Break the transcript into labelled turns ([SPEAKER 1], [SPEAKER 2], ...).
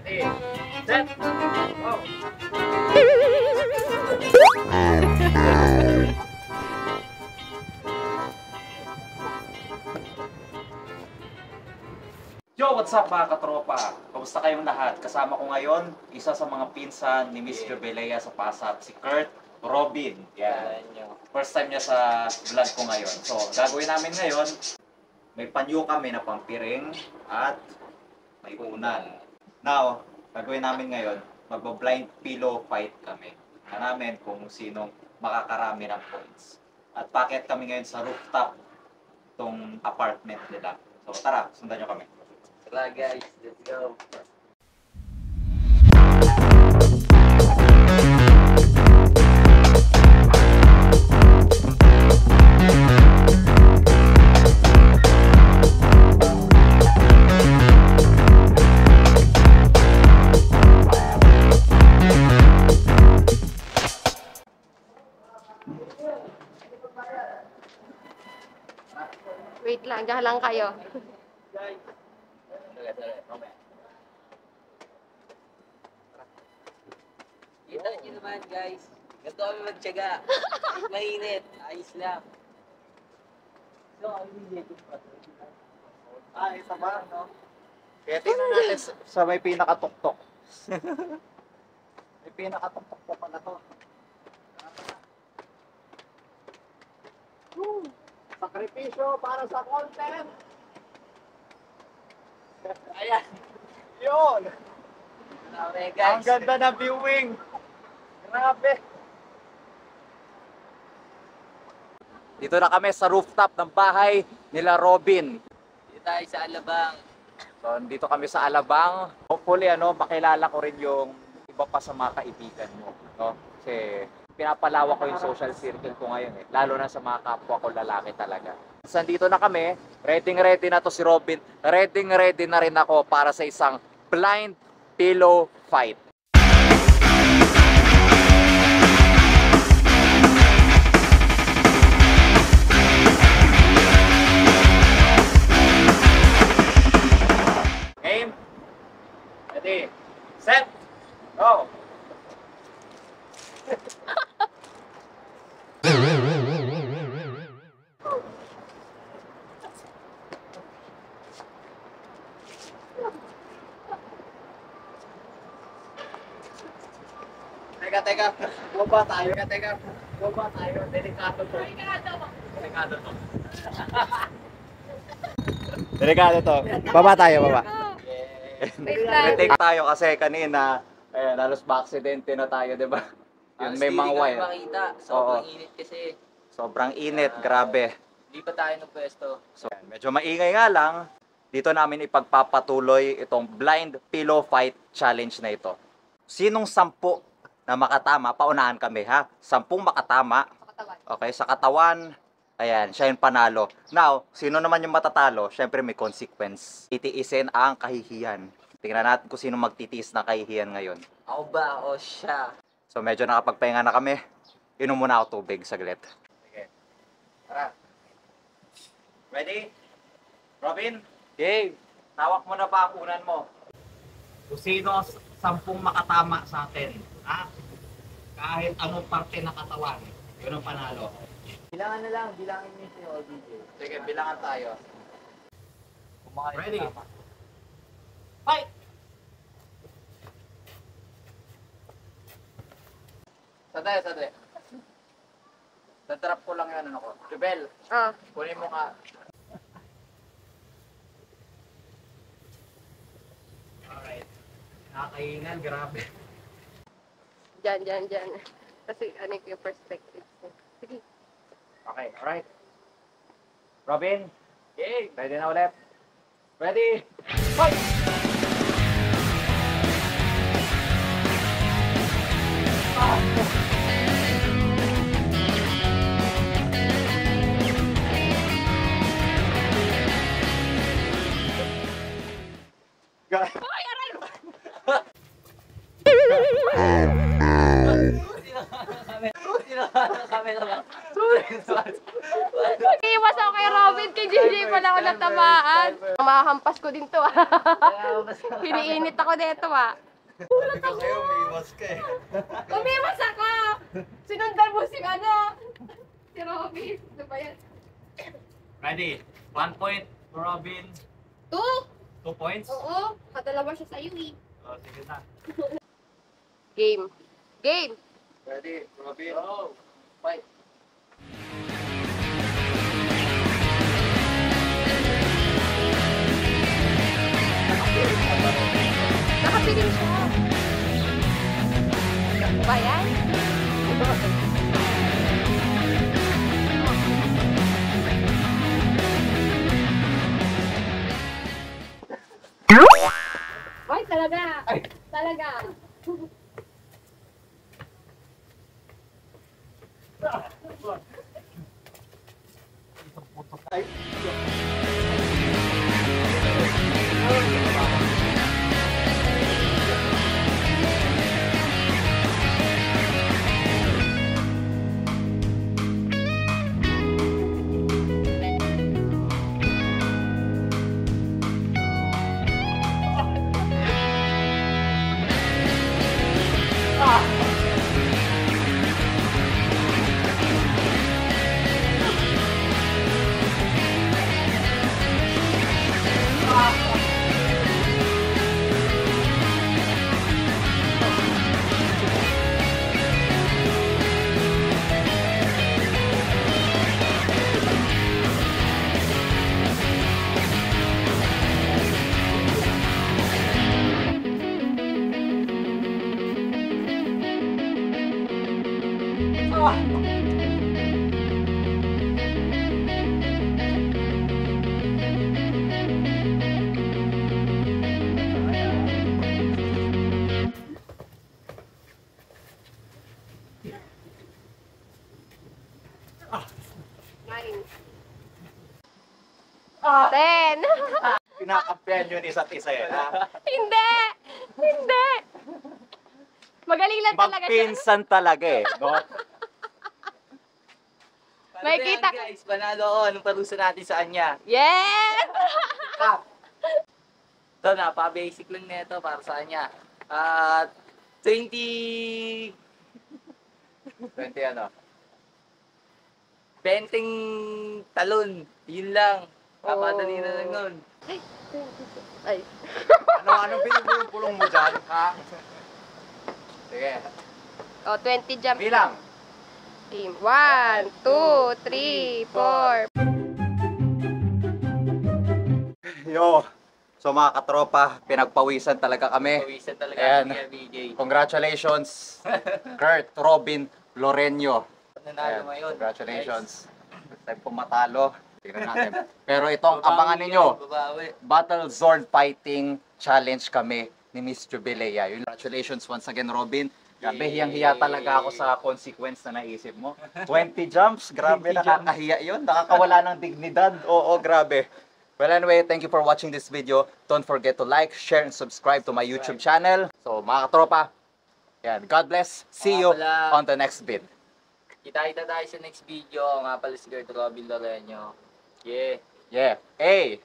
[SPEAKER 1] Ready, set, go! Yo, what's up mga katropa? Kamusta kayong lahat? Kasama ko ngayon, isa sa mga pinsan ni Miss Jobelea sa Pasat, si Kurt Robin. Yan. First time niya sa vlog ko ngayon. So, gagawin namin ngayon, may panyo kami na pampiring at may unan. Now, gagawin namin ngayon, magbo-blind pillow fight kami. Na namin kung sinong makakarami ng points. At packet kami ngayon sa rooftop itong apartment nila. So, tara, sundan nyo kami.
[SPEAKER 2] Tara guys, let's go.
[SPEAKER 3] Wait lang, diyan lang kayo.
[SPEAKER 2] Kita nyo naman guys. Ganito kami magtyaga. Kahit mainit, ayos lang. So, ang mainit.
[SPEAKER 1] Isa ba, no? Kaya tingnan natin sa may pinakatuktok. May pinakatuktok pa pala to. Sakripisyo para sa content!
[SPEAKER 2] Ayan.
[SPEAKER 1] Yun!
[SPEAKER 2] Okay guys.
[SPEAKER 1] Ang ganda na viewing! Grabe! Dito na kami sa rooftop ng bahay nila Robin.
[SPEAKER 2] Dito tayo sa Alabang.
[SPEAKER 1] So, dito kami sa Alabang. Hopefully, makilala ko rin yung iba pa sa mga kaibigan mo. No? Kasi pinapalawak ko yung social circle ko ngayon. Lalo na sa mga kapwa ko lalaki talaga. So, dito na kami. Ready na to si Robin. Ready na rin ako para sa isang blind pillow fight. Game. Ready. Set. Go. Teka. Baba tayo. Baba tayo. Delikado to. Delikado to. Baba tayo, baba.
[SPEAKER 3] Wait lang.
[SPEAKER 1] Take tayo kasi kanina, halos ba-aksidente na tayo, di ba? Yung may mga wire.
[SPEAKER 2] Makita. Sobrang init kasi.
[SPEAKER 1] Sobrang init, grabe.
[SPEAKER 2] Hindi pa tayo ng pwesto.
[SPEAKER 1] So, medyo maingay nga lang. Dito namin ipagpapatuloy itong blind pillow fight challenge na ito. Sinong 10 na makatama, paunahan kami ha. 10 makatama. Okay, sa katawan. Ayan, siya yung panalo. Now, sino naman yung matatalo? Syempre may consequence. Titiisin ang kahihiyan. Tingnan natin kung sino magtitiis ng kahihiyan ngayon.
[SPEAKER 2] Ako ba o siya?
[SPEAKER 1] So medyo nakapagpahinga na kami. Inom muna ako tubig saglit. Sige. Tara. Ready? Robin?
[SPEAKER 2] Game!
[SPEAKER 1] Tawak mo na ba ang unan mo? Kung sino 10 makatama sa atin, ha? Kahit anong parte ng katawan, yun ang panalo.
[SPEAKER 2] Bilangan na lang. Bilangin niyo si ODJ.
[SPEAKER 1] Sige, bilangan tayo. Ready?
[SPEAKER 2] Tama.
[SPEAKER 1] Fight! Sade. Tatrap ko lang yun, ko. Jubel,
[SPEAKER 3] Ah,
[SPEAKER 1] kunin mo ka. Alright. Nakakaingan, grabe.
[SPEAKER 3] dyan. Kasi ano yung perspective ko. Sige.
[SPEAKER 1] Okay, alright. Robin,
[SPEAKER 2] Game!
[SPEAKER 1] ready na ulit? Ready? Fight!
[SPEAKER 2] tinawa ng camera ba?
[SPEAKER 3] Iwas ako kay Robin, kay JJ pala ako natamaan. Makahampas ko din to ah. Hiniinit ako dito ah.
[SPEAKER 1] Kasi umiiwas ka eh.
[SPEAKER 3] Umiwas ako! Sinundan mo si ano? Si Robin. Ano ba yan?
[SPEAKER 1] Ready? 1 point, Robin.
[SPEAKER 3] 2?
[SPEAKER 1] 2 points?
[SPEAKER 3] Oo. Kadalawa siya sa'yo eh.
[SPEAKER 1] Oh, sige na.
[SPEAKER 3] Game. Game!
[SPEAKER 1] Ready, Robin?
[SPEAKER 2] Oh, fight.
[SPEAKER 3] Nakapiling siya. Ano ba yan? Ay, talaga. Talaga. Nine. 10.
[SPEAKER 1] Pinakampihan yun isa't isa eh. Ha?
[SPEAKER 3] Hindi! Hindi! Magaling lang talaga siya.
[SPEAKER 1] Magpinsan talaga eh. No?
[SPEAKER 3] May
[SPEAKER 2] Paano
[SPEAKER 3] kita-
[SPEAKER 2] yan, guys, panalo ako. Anong parusa natin sa kanya?
[SPEAKER 3] Yes!
[SPEAKER 2] Ito, napaka-basic lang nito para sa kanya. 20
[SPEAKER 1] 20 ano?
[SPEAKER 2] Benteng talon. Yun lang. Kapadali na lang nun.
[SPEAKER 3] Ay.
[SPEAKER 1] Anong pinupulong mo dyan? Ha? Sige.
[SPEAKER 3] Oh, 20 jump.
[SPEAKER 1] Bilang.
[SPEAKER 3] Game. 1, 2, 3, 4.
[SPEAKER 1] Yo. So mga katropa, pinagpawisan talaga kami.
[SPEAKER 2] Pawisan talaga
[SPEAKER 1] Ayan.
[SPEAKER 2] ni BJ.
[SPEAKER 1] Congratulations, Kurt, Robin, Lorenyo.
[SPEAKER 2] Nanalo
[SPEAKER 1] Ayan,
[SPEAKER 2] ngayon.
[SPEAKER 1] congratulations. First time pong matalo. Tingnan natin. Pero itong abangan ninyo,
[SPEAKER 2] Babawi.
[SPEAKER 1] Battle Zone Fighting Challenge kami ni Miss Jubilea. Congratulations once again, Robin. Grabe, hiyang-hiya talaga ako sa consequence na naisip mo. 20 jumps, grabe,
[SPEAKER 2] 20
[SPEAKER 1] nakakahiya yun. Nakakawala ng dignidad. Oo, grabe. Well, anyway, thank you for watching this video. Don't forget to like, share, and subscribe to my YouTube channel. So, mga katropa, yan, God bless. See you
[SPEAKER 2] Pala.
[SPEAKER 1] on the next vid.
[SPEAKER 2] Kita-kita tayo sa next video. Nga pala si Kurt Robin Lorenyo. Yeah.
[SPEAKER 1] Yeah. Hey!